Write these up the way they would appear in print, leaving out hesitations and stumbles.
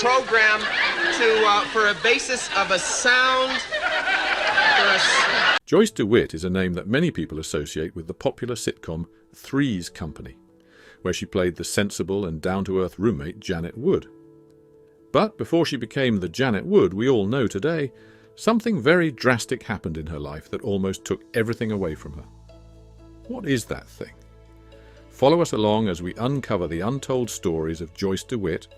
program for a basis of a sound. Joyce DeWitt is a name that many people associate with the popular sitcom Three's Company, where she played the sensible and down-to-earth roommate Janet Wood. But before she became the Janet Wood we all know today, something very drastic happened in her life that almost took everything away from her. What is that thing? Follow us along as we uncover the untold stories of Joyce DeWitt,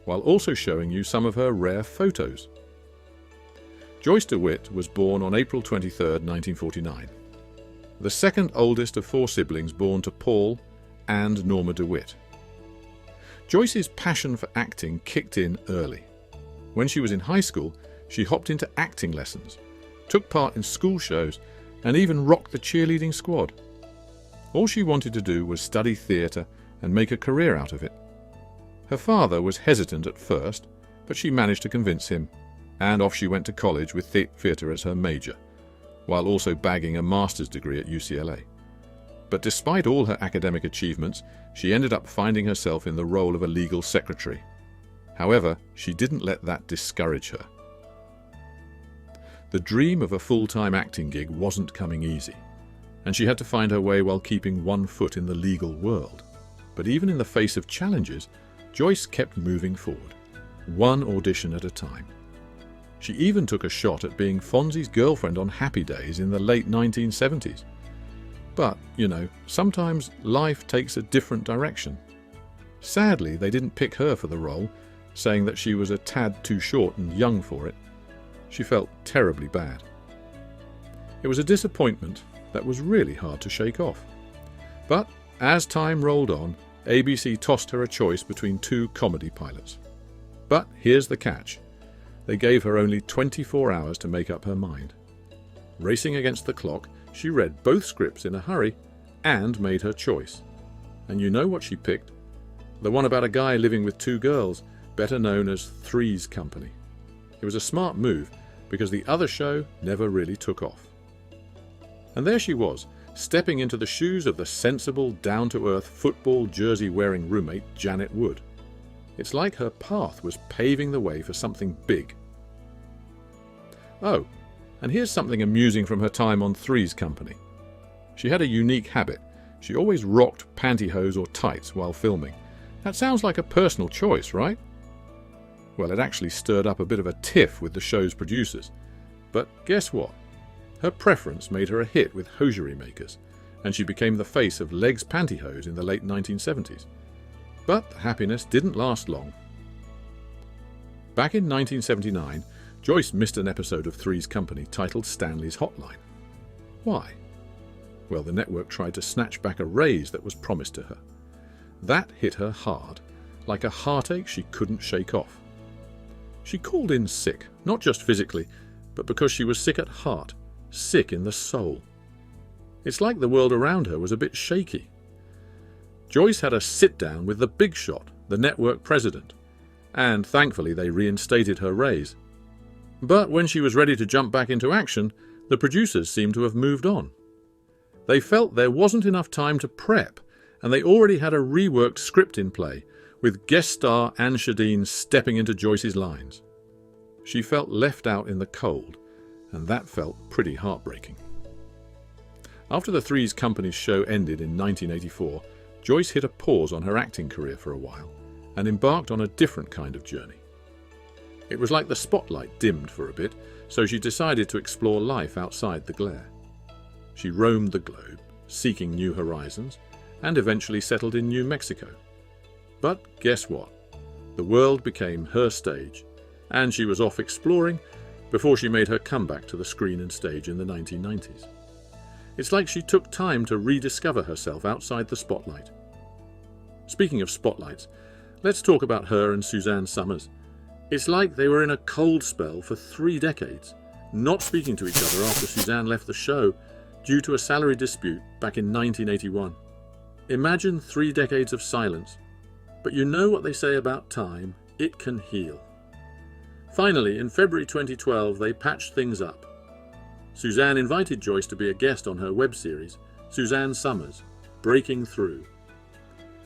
while also showing you some of her rare photos. Joyce DeWitt was born on April 23, 1949. The second oldest of 4 siblings born to Paul and Norma DeWitt. Joyce's passion for acting kicked in early. When she was in high school, she hopped into acting lessons, took part in school shows, and even rocked the cheerleading squad. All she wanted to do was study theatre and make a career out of it. Her father was hesitant at first, but she managed to convince him, and off she went to college with theatre as her major, while also bagging a master's degree at UCLA. But despite all her academic achievements, she ended up finding herself in the role of a legal secretary. However, she didn't let that discourage her. The dream of a full-time acting gig wasn't coming easy, and she had to find her way while keeping one foot in the legal world. But even in the face of challenges, Joyce kept moving forward, one audition at a time. She even took a shot at being Fonzie's girlfriend on Happy Days in the late 1970s. But, sometimes life takes a different direction. Sadly, they didn't pick her for the role, saying that she was a tad too short and young for it. She felt terribly bad. It was a disappointment that was really hard to shake off. But as time rolled on, ABC tossed her a choice between 2 comedy pilots. But here's the catch. They gave her only 24 hours to make up her mind. Racing against the clock, she read both scripts in a hurry and made her choice. And you know what she picked? The one about a guy living with 2 girls, better known as Three's Company. It was a smart move because the other show never really took off. And there she was, stepping into the shoes of the sensible, down-to-earth football jersey-wearing roommate Janet Wood. It's like her path was paving the way for something big. Oh, and here's something amusing from her time on Three's Company. She had a unique habit. She always rocked pantyhose or tights while filming. That sounds like a personal choice, right? Well, it actually stirred up a bit of a tiff with the show's producers. But guess what? Her preference made her a hit with hosiery makers, and she became the face of Legs Pantyhose in the late 1970s. But the happiness didn't last long. Back in 1979, Joyce missed an episode of Three's Company titled Stanley's Hotline. Why? Well, the network tried to snatch back a raise that was promised to her. That hit her hard, like a heartache she couldn't shake off. She called in sick, not just physically, but because she was sick at heart, sick in the soul. It's like the world around her was a bit shaky. Joyce had a sit-down with the big shot, the network president, and thankfully they reinstated her raise. But when she was ready to jump back into action, the producers seemed to have moved on. They felt there wasn't enough time to prep, and they already had a reworked script in play, with guest star Anne Shadeen stepping into Joyce's lines. She felt left out in the cold, and that felt pretty heartbreaking. After the Three's Company's show ended in 1984, Joyce hit a pause on her acting career for a while, and embarked on a different kind of journey. It was like the spotlight dimmed for a bit, so she decided to explore life outside the glare. She roamed the globe, seeking new horizons, and eventually settled in New Mexico. But guess what? The world became her stage, and she was off exploring before she made her comeback to the screen and stage in the 1990s. It's like she took time to rediscover herself outside the spotlight. Speaking of spotlights, let's talk about her and Suzanne Somers. It's like they were in a cold spell for 3 decades, not speaking to each other after Suzanne left the show due to a salary dispute back in 1981. Imagine 3 decades of silence. But you know what they say about time, it can heal. Finally, in February 2012, they patched things up. Suzanne invited Joyce to be a guest on her web series, Suzanne Somers, Breaking Through.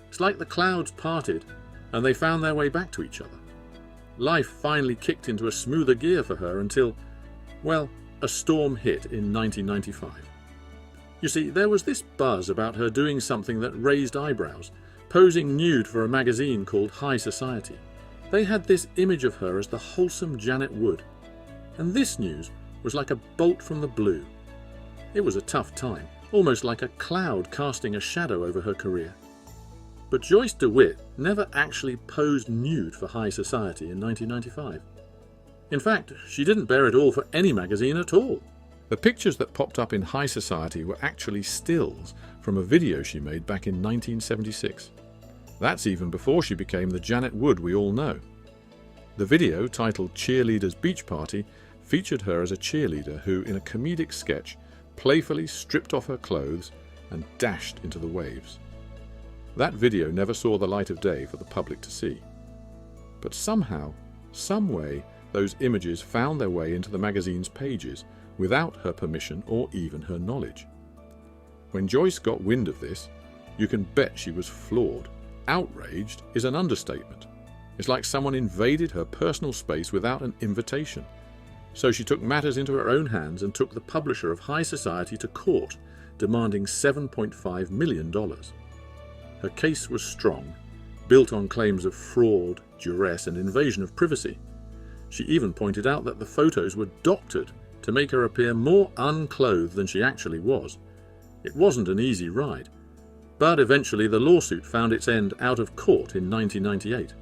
It's like the clouds parted and they found their way back to each other. Life finally kicked into a smoother gear for her until, well, a storm hit in 1995. You see, there was this buzz about her doing something that raised eyebrows, posing nude for a magazine called High Society. They had this image of her as the wholesome Janet Wood. And this news was like a bolt from the blue. It was a tough time, almost like a cloud casting a shadow over her career. But Joyce DeWitt never actually posed nude for High Society in 1995. In fact, she didn't bear it all for any magazine at all. The pictures that popped up in High Society were actually stills from a video she made back in 1976. That's even before she became the Janet Wood we all know. The video, titled Cheerleader's Beach Party, featured her as a cheerleader who, in a comedic sketch, playfully stripped off her clothes and dashed into the waves. That video never saw the light of day for the public to see. But somehow, some way, those images found their way into the magazine's pages without her permission or even her knowledge. When Joyce got wind of this, you can bet she was floored. Outraged is an understatement. It's like someone invaded her personal space without an invitation. So she took matters into her own hands and took the publisher of High Society to court, demanding $7.5 million. Her case was strong, built on claims of fraud, duress, and invasion of privacy. She even pointed out that the photos were doctored to make her appear more unclothed than she actually was. It wasn't an easy ride, but eventually the lawsuit found its end out of court in 1998.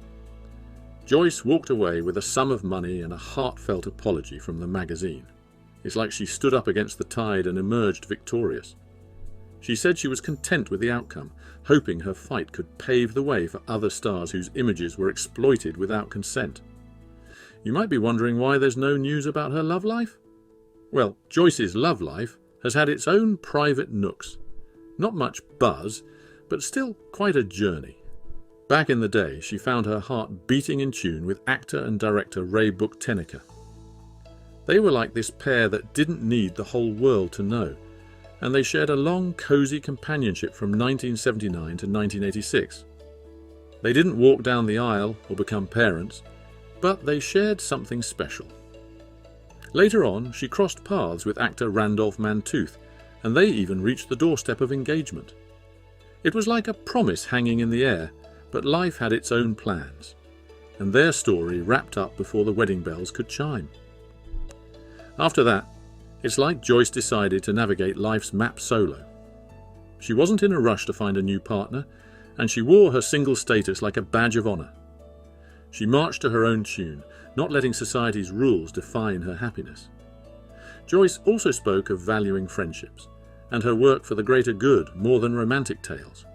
Joyce walked away with a sum of money and a heartfelt apology from the magazine. It's like she stood up against the tide and emerged victorious. She said she was content with the outcome, hoping her fight could pave the way for other stars whose images were exploited without consent. You might be wondering why there's no news about her love life? Well, Joyce's love life has had its own private nooks. Not much buzz, but still quite a journey. Back in the day, she found her heart beating in tune with actor and director Ray Book-Tenica. They were like this pair that didn't need the whole world to know, and they shared a long, cozy companionship from 1979 to 1986. They didn't walk down the aisle or become parents, but they shared something special. Later on, she crossed paths with actor Randolph Mantooth, and they even reached the doorstep of engagement. It was like a promise hanging in the air, but life had its own plans, and their story wrapped up before the wedding bells could chime. After that, it's like Joyce decided to navigate life's map solo. She wasn't in a rush to find a new partner, and she wore her single status like a badge of honor. She marched to her own tune, not letting society's rules define her happiness. Joyce also spoke of valuing friendships, and her work for the greater good more than romantic tales.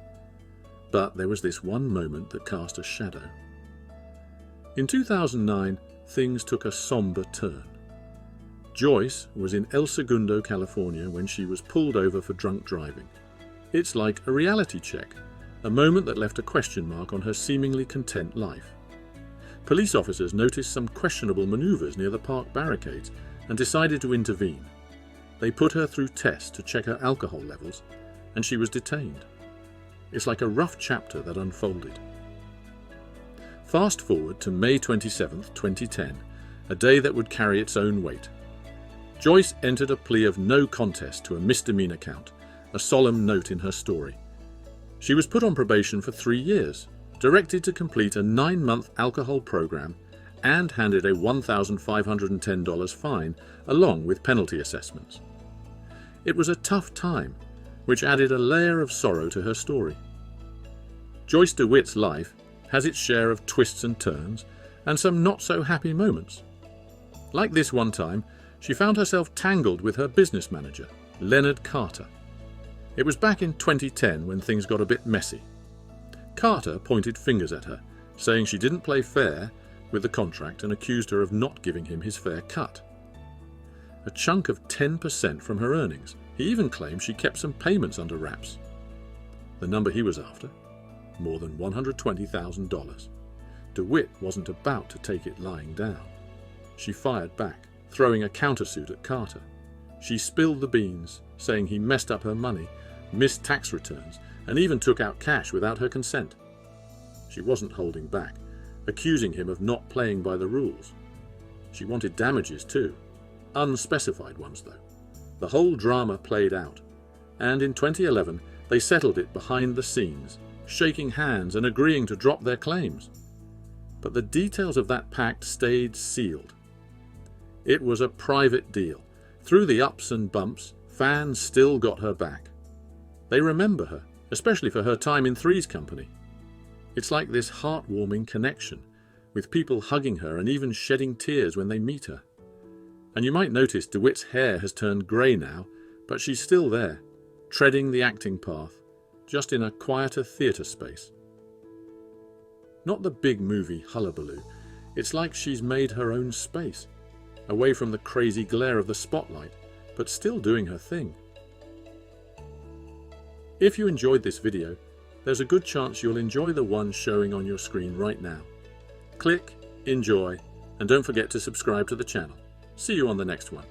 But there was this one moment that cast a shadow. In 2009, things took a somber turn. Joyce was in El Segundo, California when she was pulled over for drunk driving. It's like a reality check, a moment that left a question mark on her seemingly content life. Police officers noticed some questionable maneuvers near the park barricades and decided to intervene. They put her through tests to check her alcohol levels, and she was detained. It's like a rough chapter that unfolded. Fast forward to May 27, 2010, a day that would carry its own weight. Joyce entered a plea of no contest to a misdemeanor count, a solemn note in her story. She was put on probation for 3 years, directed to complete a 9-month alcohol program, and handed a $1,510 fine along with penalty assessments. It was a tough time, which added a layer of sorrow to her story. Joyce DeWitt's life has its share of twists and turns, and some not-so-happy moments. Like this one time, she found herself tangled with her business manager, Leonard Carter. It was back in 2010 when things got a bit messy. Carter pointed fingers at her, saying she didn't play fair with the contract and accused her of not giving him his fair cut. A chunk of 10% from her earnings. He even claimed she kept some payments under wraps. The number he was after? More than $120,000. DeWitt wasn't about to take it lying down. She fired back, throwing a countersuit at Carter. She spilled the beans, saying he messed up her money, missed tax returns, and even took out cash without her consent. She wasn't holding back, accusing him of not playing by the rules. She wanted damages too, unspecified ones though. The whole drama played out, and in 2011 they settled it behind the scenes, shaking hands and agreeing to drop their claims. But the details of that pact stayed sealed. It was a private deal. Through the ups and bumps, fans still got her back. They remember her, especially for her time in Three's Company. It's like this heartwarming connection, with people hugging her and even shedding tears when they meet her. And you might notice DeWitt's hair has turned grey now, but she's still there, treading the acting path, just in a quieter theatre space. Not the big movie hullabaloo. It's like she's made her own space, away from the crazy glare of the spotlight, but still doing her thing. If you enjoyed this video, there's a good chance you'll enjoy the one showing on your screen right now. Click, enjoy, and don't forget to subscribe to the channel. See you on the next one.